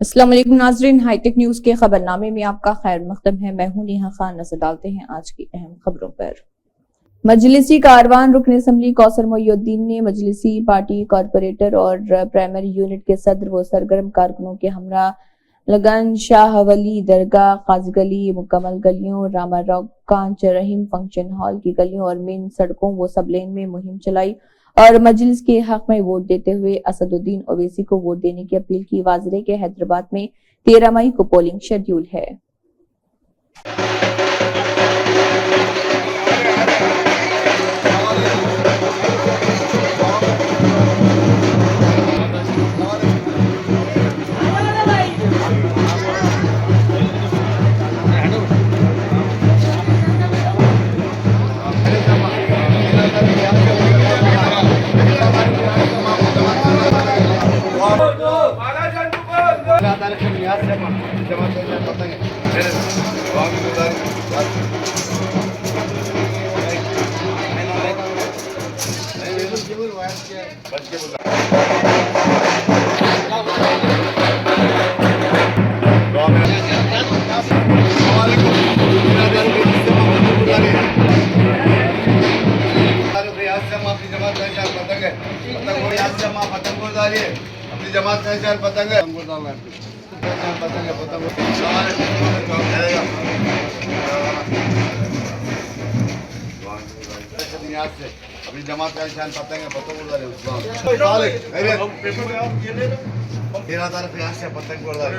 अस्सलाम वालेकुम नाजरीन, हाईटेक न्यूज के खबरनामे में आपका खैर मकदम है। मैं हूं नेहा खान। नजर डालते हैं आज की अहम खबरों पर। मजलिसी कारवान रुकन असम्बली कौसर मोइनुद्दीन ने मजलिसी पार्टी कॉरपोरेटर और प्राइमरी यूनिट के सदर व सरगर्म कारकुनों के हमरा लगन शाह वली दरगाह, काजी गली, मुकम्मल गलियों, रामा रॉक, कांच रहीम फंक्शन हॉल की गलियों और मेन सड़कों व सब लेन में मुहिम चलाई और मजलिस के हक में वोट देते हुए असदुद्दीन ओवैसी को वोट देने की अपील की। वाजरे के हैदराबाद में 13 मई को पोलिंग शेड्यूल है। अपनी जमात का हिसाब पतंग है अपनी जमात का निशान पतंग है पतंग उड़ा रहे तेरह तारीख यहाँ से पतंग उड़ा रहे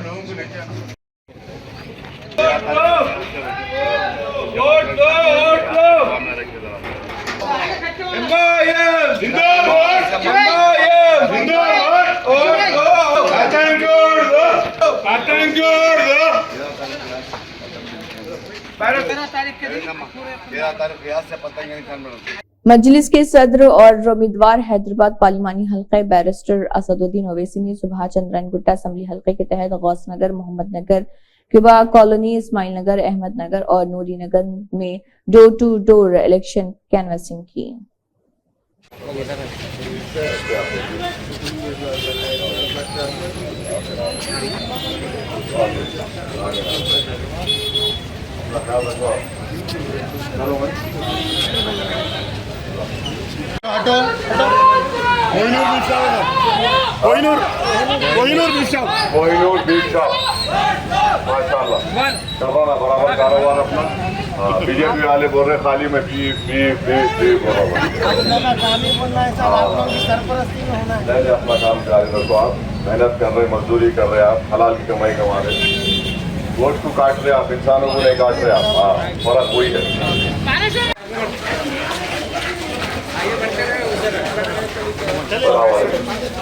मजलिस के सदर और उम्मीदवार हैदराबाद पार्लिमानी हल्के बैरिस्टर असदुद्दीन ओवैसी ने सुबह चंद्रन गुट्टा असम्बली हल्के के तहत गौस नगर, मोहम्मद नगर, क्यूबा कॉलोनी, इस्माइल नगर, अहमद नगर और नूरी नगर में door to door election canvassing की। माशाल्लाह बराबर कारोबार अपना बीजेपी वाले बोल रहे खाली में नहीं अपना काम जारी रखो। आप मेहनत कर रहे, मजदूरी कर रहे, आप हलाल की कमाई कमा रहे, वोट को काट रहे आप, इंसानों को नहीं काट रहे आप। हाँ, फर्क वही है।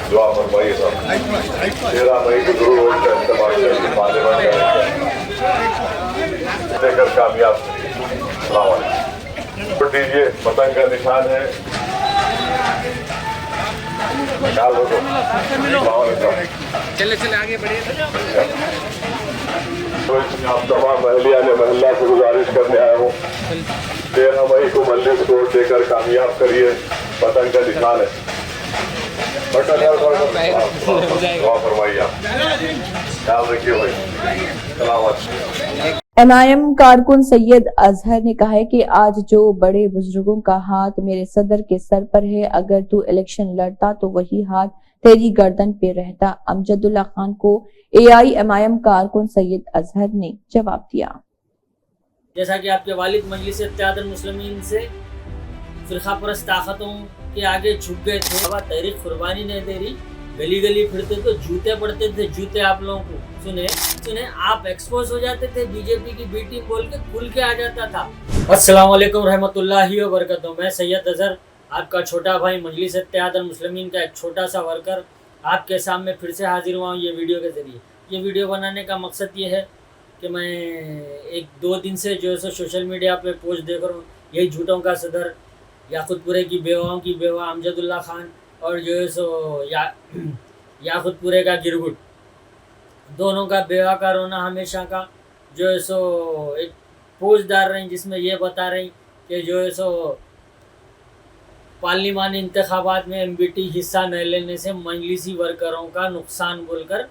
दुआ फरमाइए साहब, 13 मई को जरूर वोट का इस्तेमाल करेंगे, पार्लियामेंट देकर कामयाब वोट दीजिए। पतंग का निशान है, चले आगे बढ़िए। आप तमाम महलिया ने महल्ला से गुजारिश करने आया हूँ, 13 मई को मजलिस को वोट देकर कामयाब करिए। पतंग का निशान है, एमआईएम कारकुन सैयद अजहर ने कहा है कि आज जो बड़े बुजुर्गों का हाथ मेरे सदर के सर पर है, अगर तू इलेक्शन लड़ता तो वही हाथ तेरी गर्दन पे रहता। अमजदुल्ला खान को एआईएमआईएम कारकुन सैयद अजहर ने जवाब दिया। जैसा कि आपके वालिद मजलिस इत्तेहादुल मुस्लिमीन से फिरका परस्त ताकतों के आगे झुक गए थे। अब तहरीक कुर्बानी नहीं दे रही, गली गली फिरते तो जूते पड़ते थे, जूते आप लोगों को सुने आप एक्सपोज हो जाते थे, बीजेपी की बी टीम बोल के खुल के आ जाता था। अस्सलाम वालेकुम रहमतुल्लाहि व बरकातहू। मैं सैयद अजहर, आपका छोटा भाई, मजलिस इत्तेहादुल मुस्लिमीन का एक छोटा सा वर्कर, आपके सामने फिर से हाजिर हुआ हूँ ये वीडियो के जरिए। ये वीडियो बनाने का मकसद ये है कि मैं 1-2 दिन से जो है सोशल मीडिया पे पोस्ट देख रहा हूँ, यही झूठों का सदर, याकूतपुरे की बेवाओं की बेवा अमजदुल्ला खान और जो है सो याकूतपुरे का गिरगुट, दोनों का बेवा का रोना हमेशा का जो है सो एक पोस्ट डाल रही जिसमें ये बता रही कि जो है सो पार्लिमानी इंतखाबात में एमबीटी हिस्सा न लेने से मजलिसी वर्करों का नुकसान बोलकर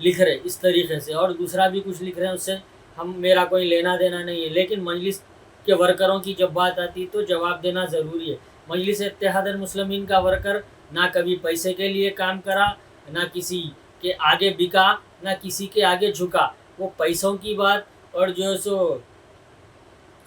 लिख रहे इस तरीके से, और दूसरा भी कुछ लिख रहे हैं, उससे मेरा कोई लेना देना नहीं है। लेकिन मजलिस के वर्करों की जब बात आती तो जवाब देना ज़रूरी है। मजलिस इत्तेहादुल मुस्लिमीन का वर्कर ना कभी पैसे के लिए काम करा, ना किसी के आगे बिका, ना किसी के आगे झुका। वो पैसों की बात और जो है सो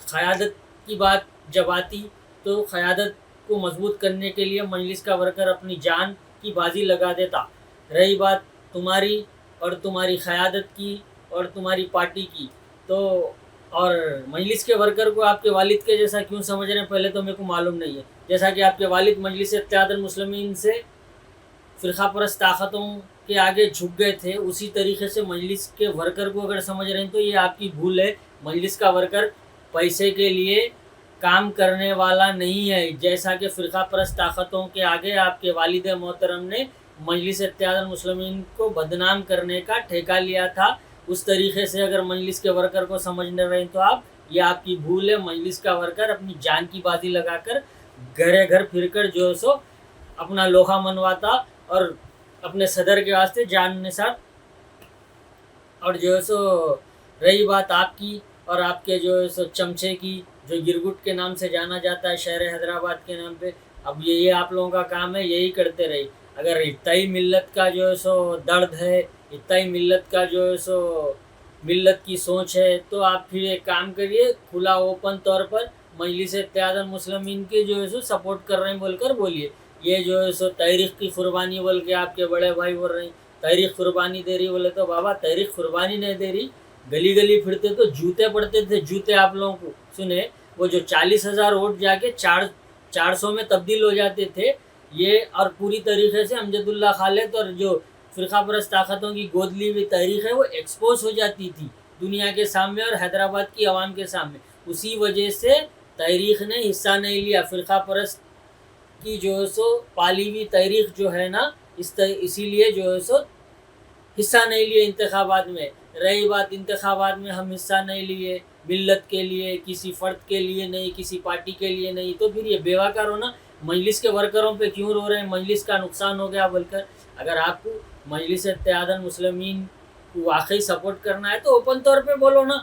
क़यादत की बात जब आती तो क़यादत को मजबूत करने के लिए मजलिस का वर्कर अपनी जान की बाजी लगा देता। रही बात तुम्हारी और तुम्हारी क़यादत की और तुम्हारी पार्टी की, तो और मजलिस के वर्कर को आपके वालिद के जैसा क्यों समझ रहे हैं, पहले तो मेरे को मालूम नहीं है। जैसा कि आपके वालिद मजलिस इत्तेहादुल मुस्लिमीन से फ़िरक़ा परस्त ताकतों के आगे झुक गए थे, उसी तरीके से मजलिस के वर्कर को अगर समझ रहे हैं तो ये आपकी भूल है। मजलिस का वर्कर पैसे के लिए काम करने वाला नहीं है। जैसा कि फ़िरक़ा परस्त ताकतों के आगे आपके वालिद मोहतरम ने मजलिस इत्तेहादुल मुस्लिमीन को बदनाम करने का ठेका लिया था, उस तरीके से अगर मजलिस के वर्कर को समझने रहे तो आप, ये आपकी भूल है। मजलिस का वर्कर अपनी जान की बाजी लगाकर घरे घर फिरकर जो है सो अपना लोहा मनवाता और अपने सदर के वास्ते जान निसार। और जो है सो रही बात आपकी और आपके जो है सो चमचे की, जो गिरगुट के नाम से जाना जाता है शहर हैदराबाद के नाम पे, अब ये आप लोगों का काम है, यही करते रहे। अगर इतना ही मिल्लत का जो है सो दर्द है, इतना ही मिल्लत का जो है सो मिल्लत की सोच है, तो आप फिर एक काम करिए, खुला ओपन तौर पर मजलिस इत्तेहादुल मुस्लिमीन के जो है सो सपोर्ट कर रहे हैं बोलकर बोलिए। ये जो है सो तहरीक की कुर्बानी बोल के आपके बड़े भाई बोल रहे हैं, तहरीक कुर्बानी दे रही, बोले तो बाबा तहरीक कुर्बानी नहीं दे रही, गली गली फिरते तो जूते पड़ते थे, जूते आप लोगों को सुने। वो जो 40,000 वोट जाके 400 में तब्दील हो जाते थे, ये और पूरी तरीके से अमजदुल्ला खालिद और जो फ़िरक़ा परस्त ताकतों की गोद ली हुई तहरीक है वो एक्सपोज हो जाती थी दुनिया के सामने और हैदराबाद की आवाम के सामने। उसी वजह से तहरीक ने हिस्सा नहीं लिया। फ़िरक़ा परस्त की जो है सो पाली हुई तहरीक जो है ना, इसीलिए जो है सो हिस्सा नहीं लिए इंतखाबात में। रही बात इंतखाबात में हम हिस्सा नहीं लिए मिल्लत के लिए, किसी फ़र्द के लिए नहीं, किसी पार्टी के लिए नहीं, तो फिर ये बेवाकार हो ना। मजलिस के वर्करों पे क्यों रो रहे हैं, मजलिस का नुकसान हो गया बोलकर। अगर आपको मजलिस इत्तेहादुल मुस्लिमीन को वाकई सपोर्ट करना है तो ओपन तौर पे बोलो ना।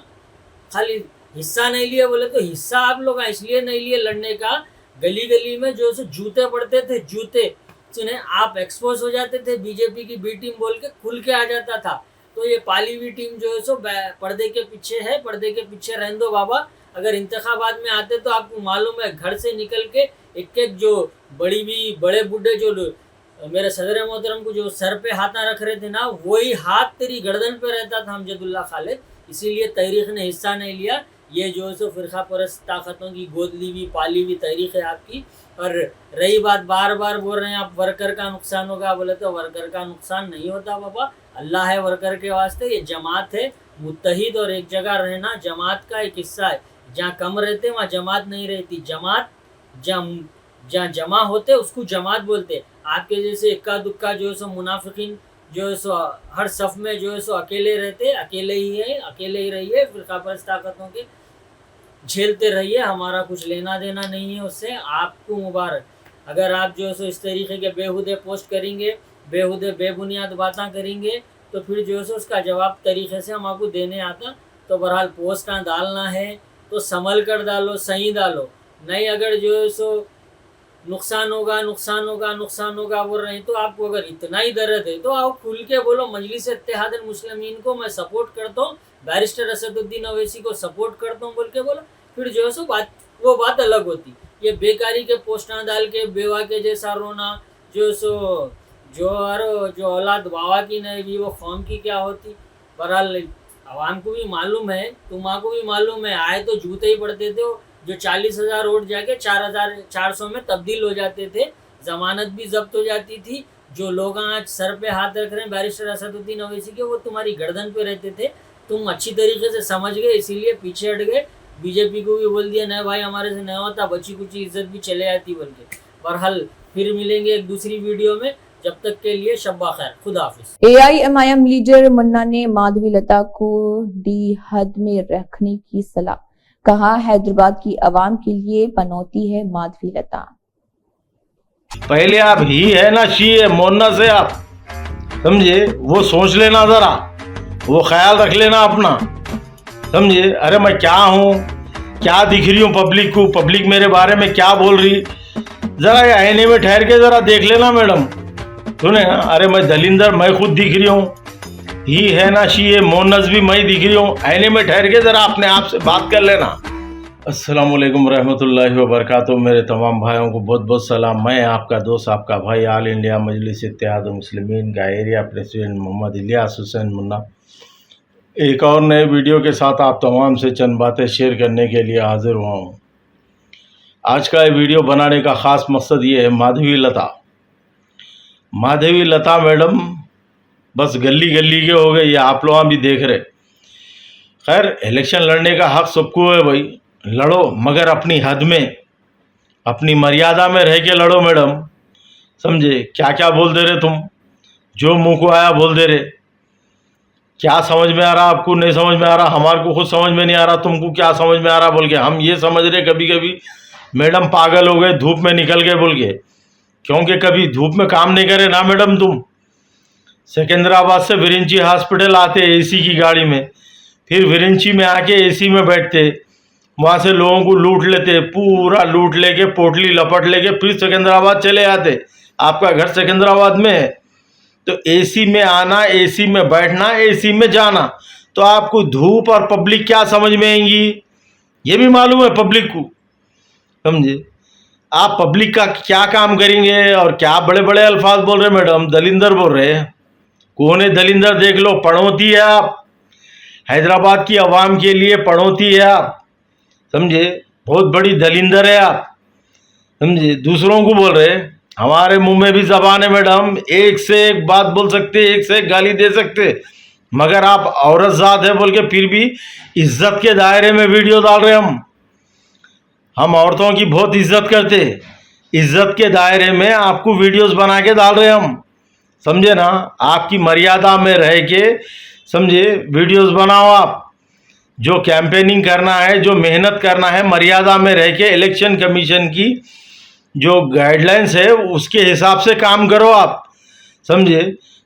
खाली हिस्सा नहीं लिए बोले तो हिस्सा आप लोग इसलिए नहीं लिए लड़ने का, गली गली में जो है जूते पड़ते थे, जूते सुने आप एक्सपोज हो जाते थे, बीजेपी की बी टीम बोल के खुल के आ जाता था। तो ये पाली हुई टीम जो है सो पर्दे के पीछे है, पर्दे के पीछे रहने दो बाबा। अगर इंतखाबात में आते तो आपको मालूम है घर से निकल के एक एक जो बड़े बूढ़े जो मेरे सदर मोहतरम को जो सर पे हाथ ना रख रहे थे ना, वही हाथ तेरी गर्दन पे रहता था अमजदुल्ला खालिद। इसीलिए तहरीक ने हिस्सा नहीं लिया। ये जो है सो फ़िरक़ा परस्त ताकतों की गोद ली हुई पाली हुई तहरीक है आपकी। और रही बात बार बार बोल रहे हैं आप वर्कर का नुकसान होगा, बोले तो वर्कर का नुकसान नहीं होता बाबा, अल्लाह है वर्कर के वास्ते। ये जमात है, मुत्तहिद और एक जगह रहना जमात का एक हिस्सा है। जहाँ कम रहते वहाँ जमात नहीं रहती। जमात जहाँ जमा होते उसको जमात बोलते। आपके जैसे इक्का दुक्का जो है सो मुनाफिकीन जो है सो हर सफ़ में जो है सो अकेले रहते, अकेले ही रहिए, फ़िरक़ा परस्त ताकतों के झेलते रहिए, हमारा कुछ लेना देना नहीं है उससे। आपको मुबारक। अगर आप जो है सो इस तरीके के बेहुदे पोस्ट करेंगे, बेहुदे बेबुनियाद बातें करेंगे, तो फिर जो है सो उसका जवाब तरीके से हम आपको देने आता। तो बहरहाल पोस्टां डालना है तो संभल कर डालो, सही डालो, नहीं अगर जो है सो नुकसान होगा बोल रहे हैं तो आपको अगर इतना ही दर्द है तो आप खुल के बोलो मजलिस इत्तेहादुल मुस्लिमीन को मैं सपोर्ट करता हूँ, बैरिस्टर असदुद्दीन ओवैसी को सपोर्ट करता हूँ बोल के बोलो, फिर जो है सो वो बात अलग होती। ये बेकारी के पोस्टां डाल के बेवा के जैसा रोना, जो सो जो औलाद बाबा की नहीं भी वो कौम की क्या होती। बहरहाल आवाम को भी मालूम है, तुम्हारा भी मालूम है, आए तो जूते ही पड़ते थे। जो 40,000 वोट जाके 4,400 में तब्दील हो जाते थे, जमानत भी जब्त हो जाती थी। जो लोग आज सर पे हाथ रख रहे हैं बैरिस्टर असदुद्दीन ओवैसी के, वो तुम्हारी गर्दन पे रहते थे। तुम अच्छी तरीके से समझ गए, इसीलिए पीछे हट गए। बीजेपी को भी बोल दिया नहीं भाई हमारे से नहीं होता, बची कुछ इज्जत भी चले जाती बोल के। बहरहाल फिर मिलेंगे एक दूसरी वीडियो में, जब तक के लिए शब्बा खैर, खुदा हाफिज। AIMIM लीडर मुन्ना ने माधवीलता को दी हद में रखने की सलाह, कहा हैदराबाद की आवाम के लिए पनौती है माधवीलता। पहले आप ही है ना शी है मोन्ना से आप समझे, वो सोच लेना ज़रा, वो ख्याल रख लेना अपना, समझे। अरे मैं क्या हूँ, क्या दिख रही हूँ पब्लिक को, पब्लिक मेरे बारे में क्या बोल रही, ज़रा ये आईने में ठहर के ज़रा देख लेना मैडम, सुने ना। अरे मैं दलिंदर, मैं खुद दिख रही हूँ, ही है ना शी है, मोनस भी मैं दिख रही हूँ, आईने में ठहर के ज़रा अपने आप से बात कर लेना। अस्सलाम वालेकुम रहमतुल्लाहि व बरकातुहू। मेरे तमाम भाइयों को बहुत बहुत सलाम। मैं आपका दोस्त, आपका भाई, ऑल इंडिया मजलिस इत्तेहाद मुस्लिमीन का एरिया प्रेसिडेंट मोहम्मद इलियास हुसैन मुन्ना, एक और नए वीडियो के साथ आप तमाम से चंद बातें शेयर करने के लिए हाजिर हुआ हूँ। आज का ये वीडियो बनाने का ख़ास मकसद ये है, माधवी लता मैडम बस गली गली के हो गए, ये आप लोग भी देख रहे। खैर, इलेक्शन लड़ने का हक सबको है भाई, लड़ो, मगर अपनी हद में, अपनी मर्यादा में रह के लड़ो मैडम, समझे। क्या क्या बोल दे रहे तुम, जो मुंह को आया बोल दे रहे, क्या समझ में आ रहा आपको, नहीं समझ में आ रहा, हमारे को खुद समझ में नहीं आ रहा, तुमको क्या समझ में आ रहा बोल के हम ये समझ रहे कभी कभी मैडम पागल हो गए, धूप में निकल गए बोल के, क्योंकि कभी धूप में काम नहीं करे ना मैडम। तुम सिकंदराबाद से विरिंची हॉस्पिटल आते एसी की गाड़ी में, फिर विरिंची में आके एसी में बैठते, वहाँ से लोगों को लूट लेते, पूरा लूट लेके पोटली लपट लेके फिर सिकंदराबाद चले आते। आपका घर सिकंदराबाद में है, तो एसी में आना, एसी में बैठना, एसी में जाना, तो आपको धूप और पब्लिक क्या समझ में आएंगी, ये भी मालूम है पब्लिक को, समझे। आप पब्लिक का क्या काम करेंगे और क्या बड़े बड़े अल्फाज बोल रहे मैडम, दलिंदर बोल रहे हैं। कौन है दलिंदर, देख लो, पड़ोती है आप, हैदराबाद की आवाम के लिए पड़ोती है आप, समझे, बहुत बड़ी दलिंदर है आप, समझे। दूसरों को बोल रहे, हमारे मुंह में भी जबान है मैडम, एक से एक बात बोल सकते, एक से एक गाली दे सकते, मगर आप औरत जात है बोल के फिर भी इज्जत के दायरे में वीडियो डाल रहे। हम औरतों की बहुत इज्जत करते, इज्जत के दायरे में आपको वीडियोस बना के डाल रहे हम, समझे ना। आपकी मर्यादा में रह के, समझे, वीडियोस बनाओ आप। जो कैंपेनिंग करना है, जो मेहनत करना है, मर्यादा में रह के इलेक्शन कमीशन की जो गाइडलाइंस है उसके हिसाब से काम करो आप, समझे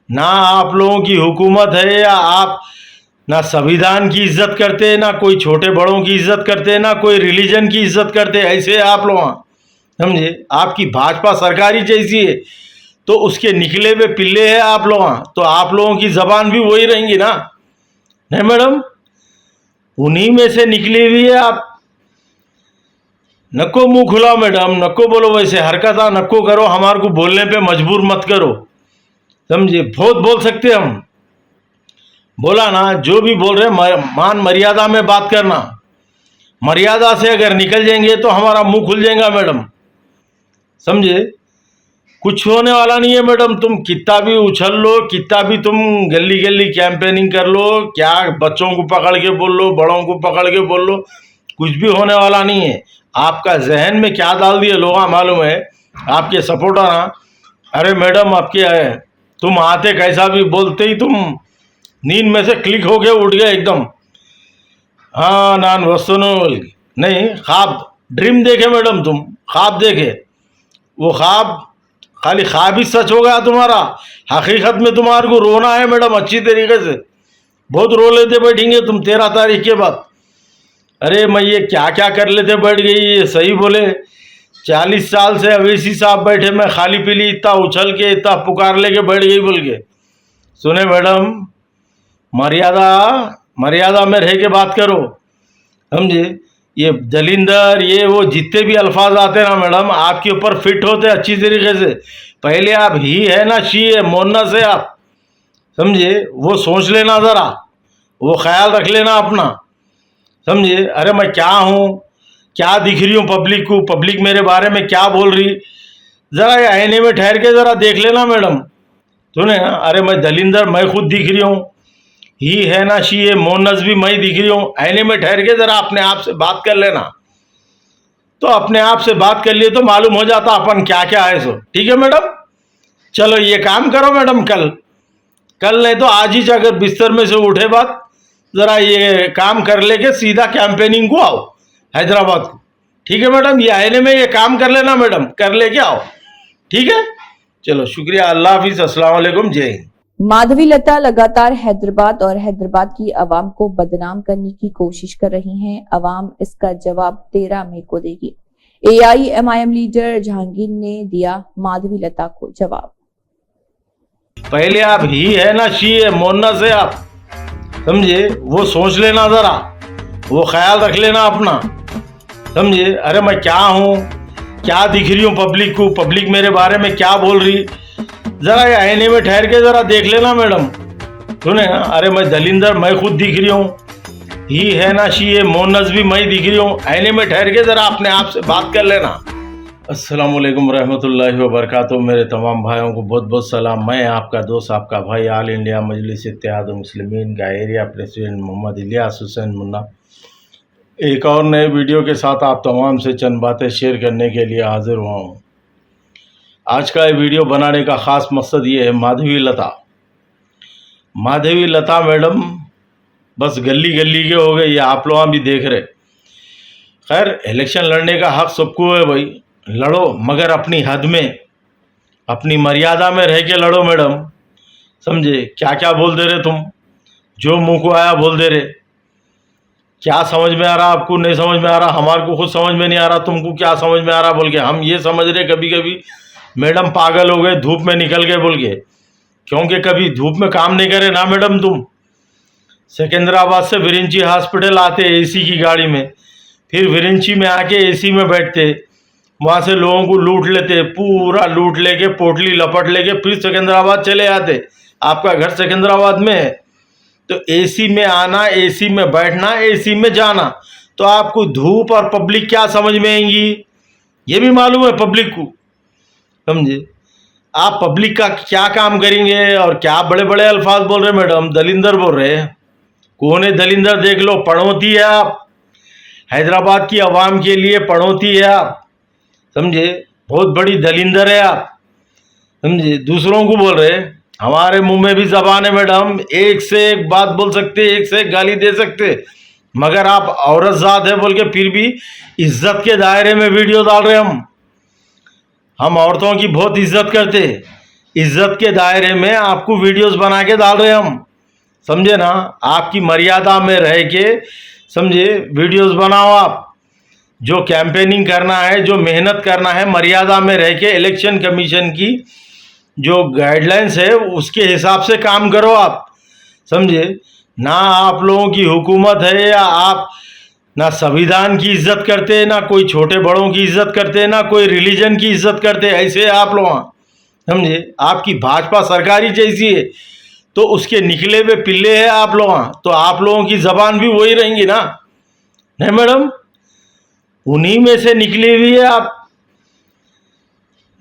ना। आप लोगों की हुकूमत है, या आप ना संविधान की इज्जत करते, ना कोई छोटे बड़ों की इज्जत करते, ना कोई रिलीजन की इज्जत करते, ऐसे आप लोग, समझे। आपकी भाजपा सरकार ही जैसी है, तो उसके निकले हुए पिल्ले हैं आप लोग, तो आप लोगों की जबान भी वही रहेंगी ना, नहीं मैडम, उन्हीं में से निकली हुई है आप। नको मुंह खुलाओ मैडम, नको बोलो वैसे हरकत, नको करो, हमारे को बोलने पे मजबूर मत करो, समझे। बहुत बोल सकते हम, बोला ना, जो भी बोल रहे मान मर्यादा में बात करना, मर्यादा से अगर निकल जाएंगे तो हमारा मुंह खुल जाएगा मैडम, समझे। कुछ होने वाला नहीं है मैडम, तुम कितना भी उछल लो, कितना भी तुम गली गली कैंपेनिंग कर लो, क्या बच्चों को पकड़ के बोल लो, बड़ों को पकड़ के बोल लो, कुछ भी होने वाला नहीं है। आपका जहन में क्या डाल दिए लोग मालूम है, आपके सपोर्टर। अरे मैडम, आपके तुम आते कैसा भी बोलते ही तुम नींद में से क्लिक हो गए, उठ गए एकदम, हाँ नान वस्तु नहीं, ख्वाब ड्रीम देखे मैडम, तुम ख्वाब देखे, वो ख्वाब खाली ख्वाब ही सच हो गया तुम्हारा। हकीकत में तुम्हारे को रोना है मैडम, अच्छी तरीके से बहुत रो लेते बैठेंगे तुम 13 तारीख के बाद। अरे मैं ये क्या क्या कर लेते बैठ गई, ये सही बोले, 40 साल से अवैसी साहब बैठे, मैं खाली पीली इतना उछल के इतना पुकार लेके बैठ गई बोल के। सुने मैडम, मर्यादा में रह के बात करो, समझे। ये दलिंदर, ये वो जितने भी अल्फाज आते ना मैडम, आपके ऊपर फिट होते अच्छी तरीके से। पहले आप ही है ना शी है, मोन्ना से आप, समझे, वो सोच लेना ज़रा, वो ख्याल रख लेना अपना, समझे। अरे मैं क्या हूँ, क्या दिख रही हूँ पब्लिक को, पब्लिक मेरे बारे में क्या बोल रही, ज़रा ये आईने में ठहर के ज़रा देख लेना मैडम, सुने ना। अरे मैं दलिंदर, मैं खुद दिख रही हूँ, ही है ना शी है, मोनस भी मैं दिख रही हूँ, आईने में ठहर के ज़रा अपने आप से बात कर लेना, तो अपने आप से बात कर लिए तो मालूम हो जाता अपन क्या क्या है सो। ठीक है मैडम, चलो ये काम करो मैडम, कल नहीं तो आज ही अगर बिस्तर में से उठे बात, ज़रा ये काम कर लेके सीधा कैंपेनिंग को आओ हैदराबाद को। ठीक है मैडम, ये आईने में ये काम कर लेना मैडम, कर लेके आओ, ठीक है। चलो शुक्रिया, अल्लाह हाफिज़, अस्सलाम वालेकुम, जय हिंद। माधवी लता लगातार हैदराबाद और हैदराबाद की आवाम को बदनाम करने की कोशिश कर रही हैं। आवाम इसका जवाब 13 मई को देगी। AIMIM लीडर जहांगीर ने दिया माधवी लता को जवाब। पहले आप ही है ना शी है मोन्ना से आप समझे, वो सोच लेना जरा, वो ख्याल रख लेना अपना, समझे। अरे मैं क्या हूँ, क्या दिख रही हूँ पब्लिक को, पब्लिक मेरे बारे में क्या बोल रही, जरा ये आईने में ठहर के जरा देख लेना मैडम, सुने ना। अरे मैं दलिंदर, मैं खुद दिख रही हूँ, ही है ना शी है मोन्नस भी मैं दिख रही हूँ, आईने में ठहर के जरा अपने आप से बात कर लेना। अस्सलाम वालेकुम रहमतुल्लाहि व बरकातुहू। मेरे तमाम भाइयों को बहुत बहुत सलाम। मैं आपका दोस्त, आपका भाई, ऑल इंडिया मजलिस इत्तेहाद मुस्लिमीन का एरिया प्रेसिडेंट मोहम्मद इलियास हुसैन मुन्ना, एक और नए वीडियो के साथ आप तमाम से चंद बातें शेयर करने के लिए हाजिर हुआ हूँ। आज का ये वीडियो बनाने का ख़ास मकसद ये है, माधवी लता मैडम बस गली गली के हो गए, ये आप लोग भी देख रहे। खैर, इलेक्शन लड़ने का हक सबको है भाई, लड़ो, मगर अपनी हद में, अपनी मर्यादा में रह के लड़ो मैडम, समझे। क्या क्या बोल दे रहे तुम, जो मुंह को आया बोल दे रहे। क्या समझ में आ रहा आपको, नहीं समझ में आ रहा, हमारे को खुद समझ में नहीं आ रहा, तुमको क्या समझ में आ रहा बोल के हम ये समझ रहे कभी कभी मैडम पागल हो गए, धूप में निकल गए बोल के, क्योंकि कभी धूप में काम नहीं करे ना मैडम। तुम सिकंदराबाद से विरिंची हॉस्पिटल आते AC की गाड़ी में, फिर विरिंची में आके AC में बैठते, वहाँ से लोगों को लूट लेते, पूरा लूट लेके पोटली लपट लेके फिर सिकंदराबाद चले आते। आपका घर सिकंदराबाद में है, तो AC में आना, AC में बैठना, AC में जाना, तो आपको धूप और पब्लिक क्या समझ में आएंगी, ये भी मालूम है पब्लिक को, समझे। आप पब्लिक का क्या काम करेंगे और क्या बड़े बड़े अल्फाज बोल रहे मैडम, दलिंदर बोल रहे हैं। कौन है दलिंदर, देख लो, पड़ोती है आप, हैदराबाद की आवाम के लिए पड़ोती है आप, समझे। बहुत बड़ी दलिंदर है आप, समझे। दूसरों को बोल रहे, हमारे मुंह में भी जबान है मैडम, एक से एक बात बोल सकते, एक से एक गाली दे सकते, मगर आप औरत जात है बोल के फिर भी इज्जत के दायरे में वीडियो डाल रहे। हम औरतों की बहुत इज्जत करते, इज्जत के दायरे में आपको वीडियोस बना के डाल रहे हम, समझे ना। आपकी मर्यादा में रह के, समझे, वीडियोस बनाओ आप। जो कैंपेनिंग करना है, जो मेहनत करना है, मर्यादा में रह के इलेक्शन कमीशन की जो गाइडलाइंस है उसके हिसाब से काम करो आप, समझे ना। आप लोगों की हुकूमत है या आप ना संविधान की इज्जत करते, ना कोई छोटे बड़ों की इज्जत करते, ना कोई रिलीजन की इज्जत करते, ऐसे आप लोग, समझे। आपकी भाजपा सरकारी जैसी है, तो उसके निकले हुए पिल्ले हैं आप लोग, तो आप लोगों की जबान भी वही रहेंगी ना, नहीं मैडम, उन्हीं में से निकली हुई है आप।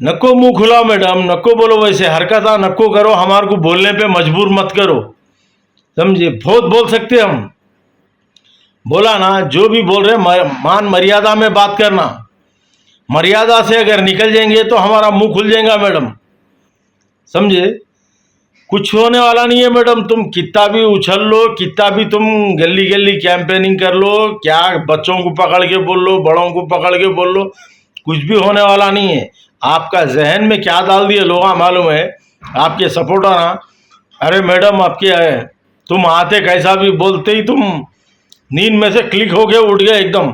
नको मुंह खुलाओ मैडम, नको बोलो वैसे हरकत, नको करो, हमारे को बोलने पे मजबूर मत करो, समझे। बहुत बोल सकते हम, बोला ना, जो भी बोल रहे मान मर्यादा में बात करना, मर्यादा से अगर निकल जाएंगे तो हमारा मुंह खुल जाएगा मैडम, समझे। कुछ होने वाला नहीं है मैडम, तुम कितना भी उछल लो, कितना भी तुम गली गली कैंपेनिंग कर लो, क्या बच्चों को पकड़ के बोल लो, बड़ों को पकड़ के बोल लो, कुछ भी होने वाला नहीं है। आपका जहन में क्या डाल दिए लोग मालूम है, आपके सपोर्टर ना। अरे मैडम, आपके तुम आते कैसा भी बोलते ही तुम नींद में से क्लिक हो गए, उठ गए एकदम।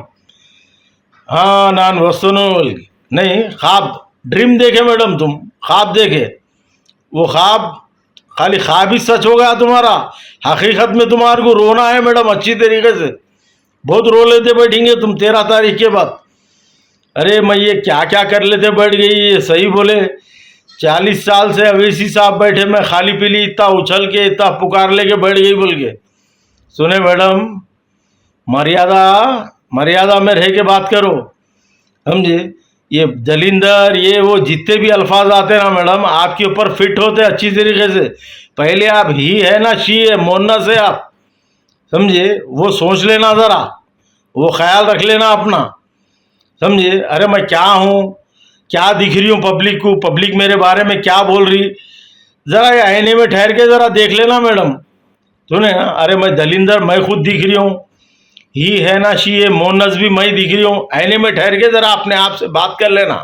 हाँ, नान वस्तु नहीं, ख्वाब ड्रीम देखे मैडम, तुम ख्वाब देखे, वो ख्वाब खाली ख्वाब ही सच हो गया तुम्हारा। हकीकत में तुम्हारे को रोना है मैडम, अच्छी तरीके से बहुत रो लेते बैठेंगे तुम 13 तारीख के बाद। अरे मैं ये क्या क्या कर लेते बैठ गई, ये सही बोले। 40 साल से अवैसी साहब बैठे, मैं खाली पीली इतना उछल के इतना पुकार लेके बैठ गई बोल के। सुने मैडम, मर्यादा में रह के बात करो, समझे। ये दलिंदर, ये वो जितने भी अल्फाज आते ना मैडम, आपके ऊपर फिट होते अच्छी तरीके से। पहले आप ही है ना शी है मोन्ना से आप, समझे, वो सोच लेना जरा, वो ख्याल रख लेना अपना, समझे। अरे मैं क्या हूँ, क्या दिख रही हूँ पब्लिक को, पब्लिक मेरे बारे में क्या बोल रही, जरा ये आईने में ठहर के जरा देख लेना मैडम, सुने ना। अरे मैं दलिंदर, मैं खुद दिख रही हूँ, ही है ना शी है मोन्नस भी मैं दिख रही हूँ, आईने में ठहर के जरा अपने आप से बात कर लेना।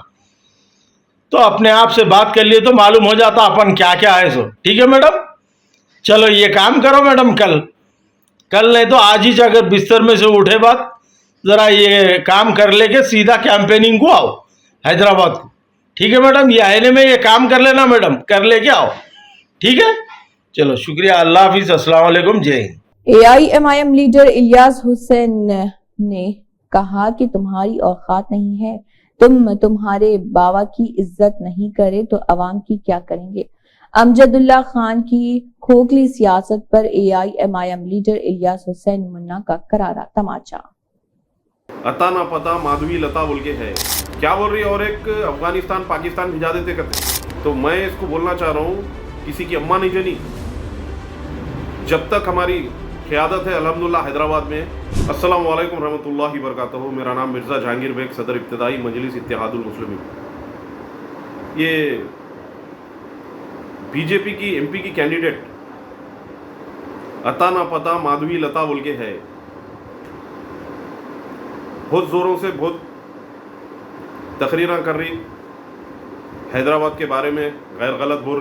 तो अपने आप से बात कर लिए तो मालूम हो जाता अपन क्या क्या है सो, ठीक है मैडम। चलो ये काम करो मैडम, कल नहीं तो आज ही अगर बिस्तर में से उठे बात, ज़रा ये काम कर लेके सीधा कैंपेनिंग को आओ हैदराबाद को। ठीक है मैडम, ये आने में ये काम कर लेना मैडम, कर लेके आओ। ठीक है, चलो शुक्रिया, अल्लाह हाफिज़, अस्सलाम वालेकुम, जय हिंद। AIMIM लीडर इलियास हुसैन ने कहा कि तुम्हारी औकात नहीं है, तुम्हारे बाबा की इज्जत नहीं करे तो अवाम की क्या करेंगे। अमजदुल्ला खान की खोखली सियासत पर AIMIM लीडर इलियास हुसैन मुन्ना का करारा तमाचा। अता ना पता माधवी लता बोल के है, क्या बोल रही है, और एक अफगानिस्तान पाकिस्तान भिजा देते करते। तो मैं इसको बोलना चाह रहा हूँ, किसी की अम्मा नहीं जनी जब तक हमारी क़यादत है अल्हम्दुलिल्लाह हैदराबाद में। अस्सलाम वालेकुम रहमतुल्लाहि बरकातहू। मेरा नाम मिर्ज़ा जहांगीर बेग, सदर इब्तिदाई मजलिस इत्तेहादुल मुस्लिमीन। ये बीजेपी की MP की कैंडिडेट अता ना पता माधवी लता बोल के है, बहुत ज़ोरों से बहुत तकरीरें कर रही, हैदराबाद के बारे में गैर गलत बोल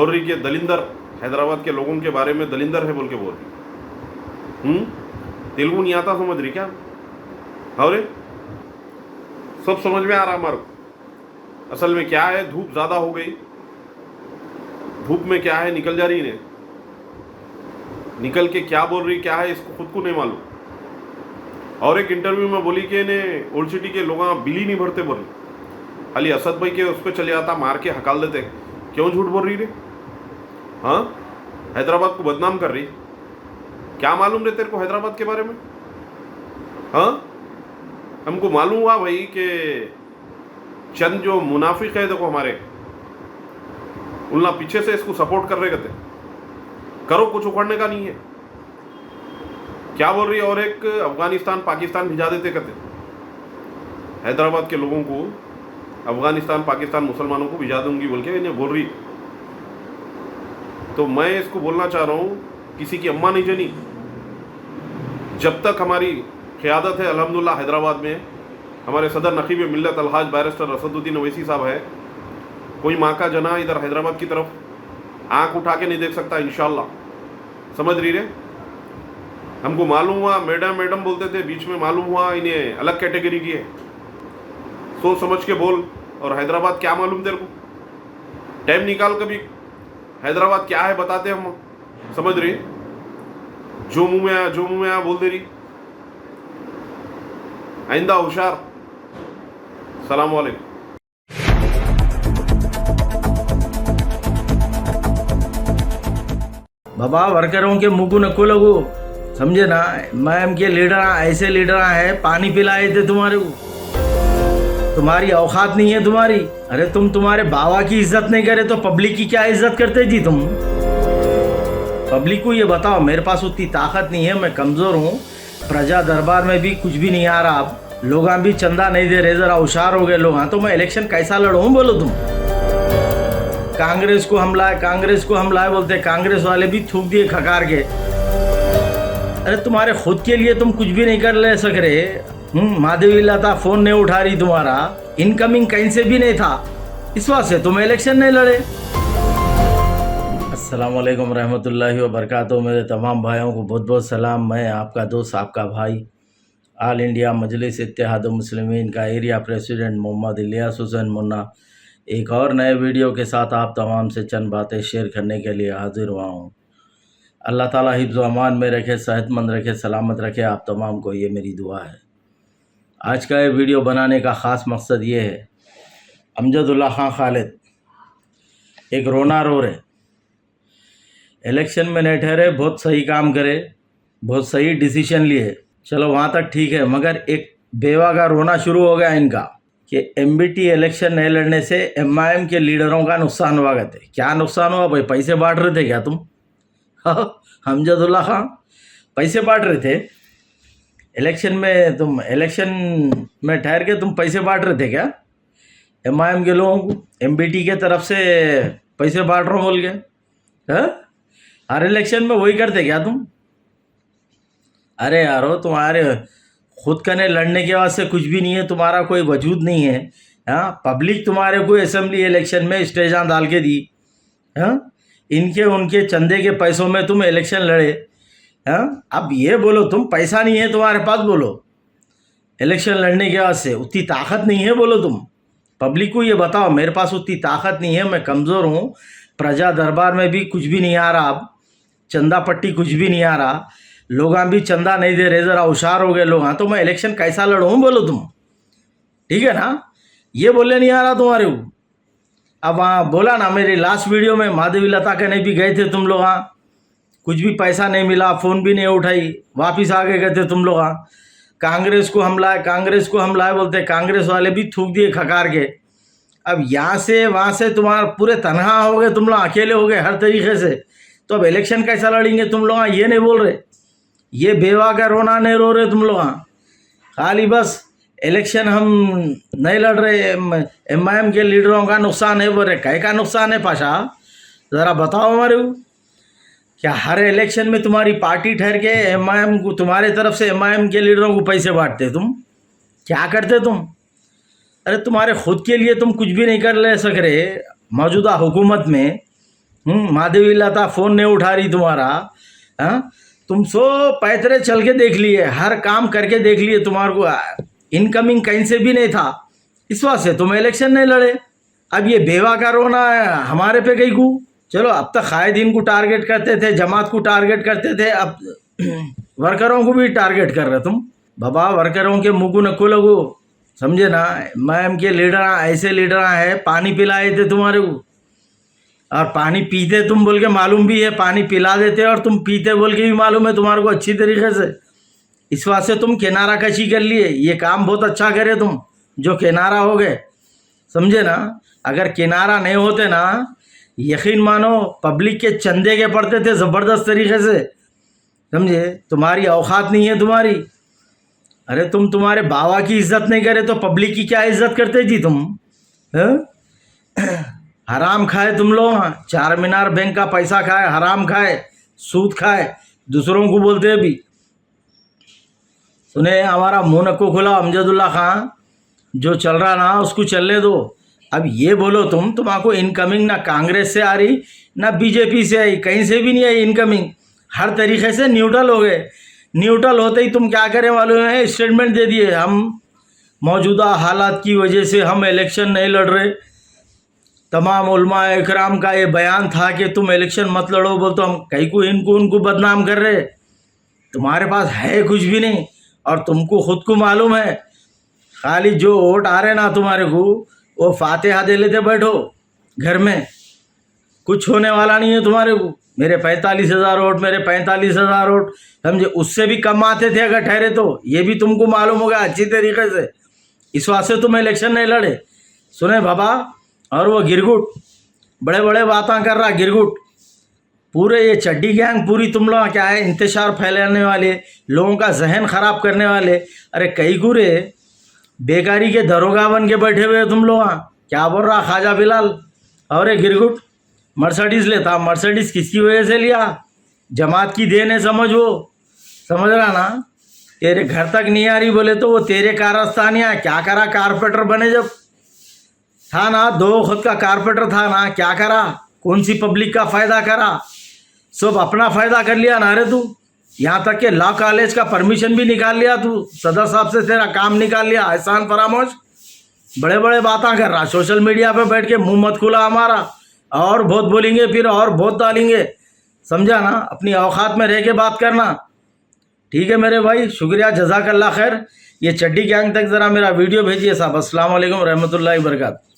रही कि दलिंदर, हैदराबाद के लोगों के बारे में दलिंदर है बोल के बोल रही। तेलुगु नहीं आता, समझ रही क्या? और सब समझ में आ रहा हमारे को। असल में क्या है, धूप ज़्यादा हो गई, धूप में क्या है निकल जा रही ने, निकल के क्या बोल रही क्या है इसको खुद को नहीं मालूम। और एक इंटरव्यू में बोली कि इन्हें ओल्ड सिटी के लोग बिल ही नहीं भरते बोली, खाली असद भाई के उस पर चले आता, मार के हकाल देते। क्यों झूठ बोल रही रे? हाँ, हैदराबाद को बदनाम कर रही। क्या मालूम रे तेरे को हैदराबाद के बारे में? हाँ, हमको मालूम हुआ भाई कि चंद जो मुनाफिक है देखो हमारे, उल्ला पीछे से इसको सपोर्ट कर रहे कहते, करो, कुछ उखड़ने का नहीं है। क्या बोल रही है, और एक अफगानिस्तान पाकिस्तान भिजा देते कहते, हैदराबाद के लोगों को अफगानिस्तान पाकिस्तान मुसलमानों को भिजा दूंगी बोल के इन्हें बोल रही। तो मैं इसको बोलना चाह रहा हूँ, किसी की अम्मा नहीं जनी जब तक हमारी क़यादत है अल्हम्दुलिल्लाह हैदराबाद में। हमारे सदर नकीब मिल्लत अलहाज बैरिस्टर असदुद्दीन ओवैसी साहब है, कोई माँ का जना इधर हैदराबाद की तरफ आंख उठा के नहीं देख सकता इंशाल्लाह, समझ रही रे? हमको मालूम हुआ, मैडम बोलते थे, बीच में मालूम हुआ इन्हें अलग कैटेगरी की है। सोच समझ के बोल। और हैदराबाद क्या मालूम तेरे को? टाइम निकाल कभी, हैदराबाद क्या है बताते हम, समझ रही? जो मुंह में आया बोल दे रही। आइंदा होशियार। सलाम वालेकुम। बाबा वर्करों के मुंह को नको लगो, समझे ना। मैम के लीडर ऐसे लीडर है, पानी पिलाए थे तुम्हारे को, तुम्हारी औकात नहीं है तुम्हारी। अरे तुम्हारे बाबा की इज्जत नहीं करे तो पब्लिक की क्या इज्जत करते जी तुम? पब्लिक को ये बताओ, मेरे पास उतनी ताकत नहीं है, मैं कमज़ोर हूँ, प्रजा दरबार में भी कुछ भी नहीं आ रहा, अब लोग भी चंदा नहीं दे रहे, ज़रा होशियार हो गए लोग। हाँ, तो मैं इलेक्शन कैसा लड़ूँ बोलो तुम? कांग्रेस को हमला है बोलते, कांग्रेस वाले भी थूक दिए खकार के। अरे तुम्हारे खुद के लिए तुम कुछ भी नहीं कर ले सक रहे। माधवी लता फ़ोन नहीं उठा रही, तुम्हारा इनकमिंग कहीं से भी नहीं था, इस वास्ते तुम इलेक्शन नहीं लड़े। अस्सलाम वालेकुम रहमतुल्लाहि व बरकातहू। मेरे तमाम भाइयों को बहुत बहुत सलाम। मैं आपका दोस्त, आपका भाई, ऑल इंडिया मजलिस इत्तेहादुल मुस्लिमीन का एरिया प्रेसिडेंट मोहम्मद इलियास हुसैन मुन्ना, एक और नए वीडियो के साथ आप तमाम से चंद बातें शेयर करने के लिए हाजिर हुआ हूँ। अल्लाह ताला हिफ्ज़ व अमान में रखे, सेहतमंद रखे, सलामत रखे आप तमाम को, ये मेरी दुआ है। आज का ये वीडियो बनाने का ख़ास मकसद ये है, अमजदुल्ला खान खालिद एक रोना रो रहे, इलेक्शन में नहीं ठहरे, बहुत सही काम करे, बहुत सही डिसीजन लिए, चलो वहाँ तक ठीक है, मगर एक बेवा का रोना शुरू हो गया इनका कि MBT इलेक्शन नहीं लड़ने से MIM के लीडरों का नुकसान हुआ करते। क्या नुकसान हुआ भाई? पैसे बांट रहे थे क्या तुम? अमजदुल्ला खान पैसे बांट रहे थे इलेक्शन में? तुम इलेक्शन में ठहर के तुम पैसे बांट रहे थे क्या MIM के लोगों को? MBT के तरफ से पैसे बांट रहा हूँ बोल के, हर इलेक्शन में वही करते क्या तुम? अरे यारो, तुम्हारे खुद करने लड़ने के वास्ते कुछ भी नहीं है, तुम्हारा कोई वजूद नहीं है। हाँ, पब्लिक तुम्हारे को असेंबली इलेक्शन में स्टेजां डाल के दी। हाँ, इनके उनके चंदे के पैसों में तुम इलेक्शन लड़े। हाँ, अब ये बोलो तुम, पैसा नहीं है तुम्हारे पास, बोलो इलेक्शन लड़ने के वास्ते उतनी ताकत नहीं है, बोलो तुम पब्लिक को ये बताओ मेरे पास उतनी ताकत नहीं है, मैं कमज़ोर हूँ, प्रजा दरबार में भी कुछ भी नहीं आ रहा, अब चंदा पट्टी कुछ भी नहीं आ रहा, लोग भी चंदा नहीं दे रहे, ज़रा होशियार हो गए लोग, हाँ तो मैं इलेक्शन कैसा लड़ूँ, बोलो तुम, ठीक है ना। ये बोलने नहीं आ रहा तुम्हारे को। अब वहाँ बोला ना मेरी लास्ट वीडियो में, माधवी लता के नहीं भी गए थे तुम लोग, हाँ कुछ भी पैसा नहीं मिला, फ़ोन भी नहीं उठाई, वापिस आगे गए थे तुम लोग, हाँ कांग्रेस को हमला है, कांग्रेस को हमला है बोलते, कांग्रेस वाले भी थूक दिए खकार के। अब यहाँ से वहाँ से तुम्हारा पूरे तनहा हो गए तुम लोग, अकेले हो गए हर तरीके से, तो अब इलेक्शन कैसा लड़ेंगे तुम लोग, ये नहीं बोल रहे, ये बेवा का रोना नहीं रो रहे तुम लोग, खाली बस इलेक्शन हम नहीं लड़ रहे, एमआईएम के लीडरों का नुकसान है बोल रहे, कहीं का नुकसान है पाशा, ज़रा बताओ हमारे को। क्या हर इलेक्शन में तुम्हारी पार्टी ठहर के एमआईएम को, तुम्हारे तरफ से एमआईएम के लीडरों को पैसे बांटते, तुम क्या करते तुम? अरे तुम्हारे खुद के लिए तुम कुछ भी नहीं कर ले सक रहे मौजूदा हुकूमत में। माधवी लता फ़ोन नहीं उठा रही तुम्हारा, हाँ तुम सो पैतरे चल के देख लिए, हर काम करके देख लिए, तुम्हारे को इनकमिंग कहीं से भी नहीं था, इस वास्ते तुम इलेक्शन नहीं लड़े। अब ये बेवा का रोना है हमारे पे कहीं को। चलो अब तक कायदीन को टारगेट करते थे, जमात को टारगेट करते थे, अब वर्करों को भी टारगेट कर रहे तुम। बाबा वर्करों के मुँह को नको लगो, समझे ना। मैम के लीडर ऐसे लीडर हैं, पानी पिलाए थे तुम्हारे को, और पानी पीते तुम बोल के मालूम भी है, पानी पिला देते और तुम पीते बोल के भी मालूम है तुम्हारे को अच्छी तरीके से। इस वास्ते तुम किनारा कशी कर लिए, ये काम बहुत अच्छा करे तुम जो किनारा हो गए, समझे ना। अगर किनारा नहीं होते ना, यकीन मानो पब्लिक के चंदे के पड़ते थे ज़बरदस्त तरीके से, समझे। तुम्हारी औकात नहीं है तुम्हारी। अरे तुम तुम्हारे बाबा की इज्जत नहीं करे तो पब्लिक की क्या इज्जत करते जी तुम, हराम खाए तुम लोग, चार मीनार बैंक का पैसा खाए, हराम खाए, सूद खाए, दूसरों को बोलते हैं भी। सुने हमारा मुँह नको खुला अमजदुल्ला खां, जो चल रहा ना उसको चलने दो। अब ये बोलो तुम्हारा इनकमिंग ना कांग्रेस से आ रही ना बीजेपी से आई, कहीं से भी नहीं आई इनकमिंग, हर तरीके से न्यूट्रल हो गए। न्यूट्रल होते ही तुम क्या करें मालूम है, स्टेटमेंट दे दिए, हम मौजूदा हालात की वजह से हम इलेक्शन नहीं लड़ रहे। तमाम उलमा इकराम का ये बयान था कि तुम इलेक्शन मत लड़ो, बोल तो हम कहीं को इनको उनको बदनाम कर रहे। तुम्हारे पास है कुछ भी नहीं, और तुमको खुद को मालूम है, खाली जो वोट आ रहे ना तुम्हारे को वो फातिहा दे लेते बैठो घर में, कुछ होने वाला नहीं है तुम्हारे को। मेरे 45,000 वोट, मेरे 45,000 वोट, समझे, उससे भी कम आते थे अगर ठहरे तो, ये भी तुमको मालूम होगा अच्छी तरीके से। इस वास्ते तुम इलेक्शन नहीं लड़े। सुने बाबा, और वो गिरगुट बड़े बड़े बातें कर रहा, गिरगुट पूरे ये चड्डी गैंग पूरी तुम लोग क्या है, इंतशार फैलाने वाले, लोगों का जहन ख़राब करने वाले। अरे कई गुरे बेकारी के दरोगा बन के बैठे हुए तुम लोग, क्या बोल रहा ख्वाजा बिलाल। और ये गिरगुट मर्सिडीज़ लेता, मर्सिडीज़ किसकी वजह से लिया, जमात की देन है समझ, वो समझ रहा ना। तेरे घर तक नहीं आ रही बोले तो वो तेरे कारस्तान यहाँ क्या करा, कारपेंटर बने जब था ना, दो खुद का कारपेंटर था ना, क्या करा, कौन सी पब्लिक का फ़ायदा करा, सब अपना फ़ायदा कर लिया ना। अरे तू यहाँ तक के लॉ कॉलेज का परमिशन भी निकाल लिया, तू सदर साहब से तेरा काम निकाल लिया, एहसान फरामोश बड़े बड़े बातें कर रहा, सोशल मीडिया पे बैठ के मुंह मत खुला हमारा, और बहुत बोलेंगे फिर और बहुत डालेंगे, समझा ना। अपनी औकात में रह के बात करना, ठीक है मेरे भाई, शुक्रिया, जज़ाकल्लाह खैर। ये चड्डी गैंग तक ज़रा मेरा वीडियो भेजिए साहब। अस्सलाम वालेकुम रहमतुल्लाहि व बरकातहू।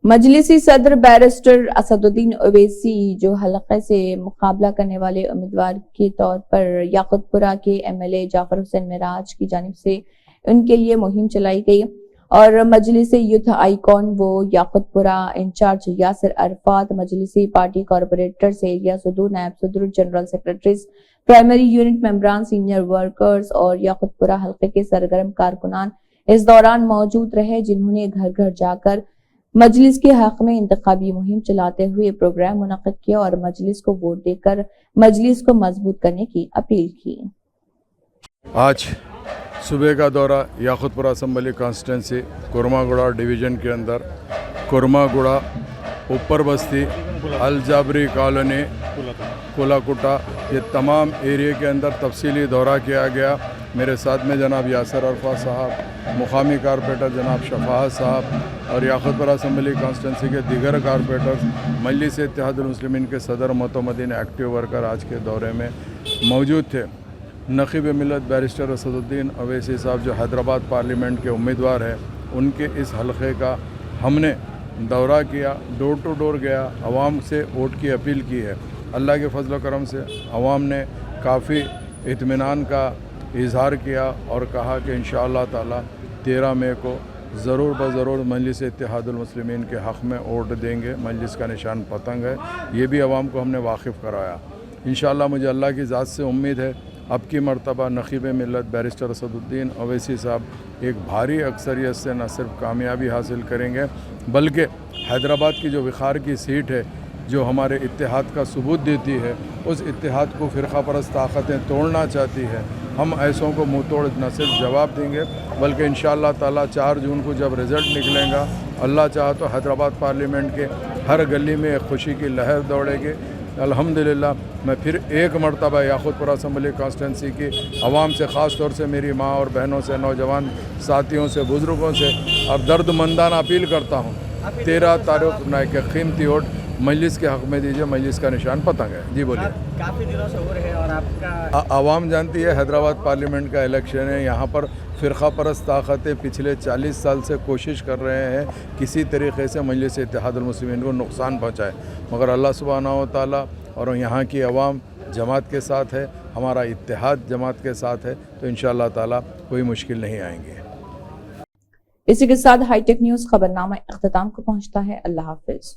मजलिसी सदर बैरिस्टर असदुद्दीन ओवैसी जो हलक़े से मुकाबला करने वाले उम्मीदवार के तौर पर याकुतपुरा के एमएलए जाफर हुसैन मेराज की जानिब से उनके लिए मुहिम चलाई गई, और मजलिसी यूथ आइकॉन वो याकुतपुरा इंचार्ज यासिर अरफात, मजलिसी पार्टी कॉरपोरेटर्स एरिया सदूर, नायब सदर, जनरल सेक्रेटरीज, प्राइमरी यूनिट मेंबरान, सीनियर वर्कर्स और याकुतपुरा हल्के के सरगर्म कारकुनान इस दौरान मौजूद रहे, जिन्होंने घर घर जाकर मजलिस के हक में इंतखाबी मुहिम चलाते हुए प्रोग्राम मुनक़िद किया और मजलिस को वोट देकर मजलिस को मजबूत करने की अपील की। आज सुबह का दौरा याकुतपुरा असम्बली कॉन्स्टिट्यूंसी कुरमागुड़ा डिवीज़न के अंदर कुरमागुड़ा ऊपर बस्ती, अल जाबरी कॉलोनी, कोलाकुटा, ये तमाम एरिया के अंदर तफसीली दौरा किया गया। मेरे साथ में जनाब यासर अरफा साहब, मुकामी कारपोरेटर जनाब शफाअत साहब और याकूतपुर असम्बली कॉन्स्टिट्यूंसी के दीगर कारपोरेटर्स, मजलिस इत्तेहादुल मुस्लिमीन के सदर मोतमदीन एक्टिव वर्कर आज के दौरे में मौजूद थे। नक़ीब मिल्लत बैरिस्टर असदुद्दीन अवैसी साहब जो हैदराबाद पार्लियामेंट के उम्मीदवार हैं, उनके इस हलक़े का हमने दौरा किया, डोर टू डोर गया, आवाम से वोट की अपील की है। अल्लाह के फजल करम से आवाम ने काफ़ी इत्मीनान का इजहार किया और कहा कि इंशाअल्लाह ताला 13 मई को ज़रूर ब-ज़रूर मजलिस इत्तेहादुल मुस्लिमीन के हक़ में वोट देंगे। मजलिस का निशान पतंग है, ये भी आवाम को हमने वाकिफ़ कराया। इंशाअल्लाह मुझे अल्लाह की ज़ात से उम्मीद है अब की मरतबा नक़ीब मिल्लत बैरिस्टर असदुद्दीन अवैसी साहब एक भारी अक्सरियत से न सिर्फ कामयाबी हासिल करेंगे बल्कि हैदराबाद की जो विखार की सीट है, जो हमारे इत्तेहाद का सबूत देती है, उस इत्तेहाद को फ़िरक़ा परस्त ताकतें तोड़ना चाहती है। हम ऐसों को मुँह तोड़ न सिर्फ जवाब देंगे बल्कि इंशाअल्लाह ताला 4 जून को जब रिज़ल्ट निकलेगा, अल्लाह चाहा तो हैदराबाद पार्लियामेंट के हर गली में एक खुशी की लहर दौड़ेगी। अल्हम्दुलिल्लाह मैं फिर एक मरतबा याकूतपुर असम्बली कॉन्स्टिट्यूंसी की आवाम से, ख़ास तौर से मेरी माँ और बहनों से, नौजवान साथियों से, बुज़ुर्गों से और दर्दमंदाना अपील करता हूँ 13 तारीख नायक कीमती वोट मजलिस के हक़ में दीजिए। मजलिस का निशान पतंग है। जी बोलिए। काफ़ी दिनों से हो रहे हैं और आपका आवाम जानती है हैदराबाद पार्लियामेंट का इलेक्शन है, यहाँ पर फ़िरक़ा परस्त ताकतें पिछले 40 साल से कोशिश कर रहे हैं किसी तरीक़े से मजलिस इत्तेहादुल मुस्लिमीन को नुकसान पहुँचाए, मगर अल्लाह सुब्हानहू व तआला और यहाँ की आवाम जमात के साथ है, हमारा इत्तेहाद जमात के साथ है, तो इंशाअल्लाह ताला कोई मुश्किल नहीं आएंगे। इसी के साथ हाईटेक न्यूज़ खबरनामा इख्तिताम को पहुँचता है। अल्लाह हाफिज़।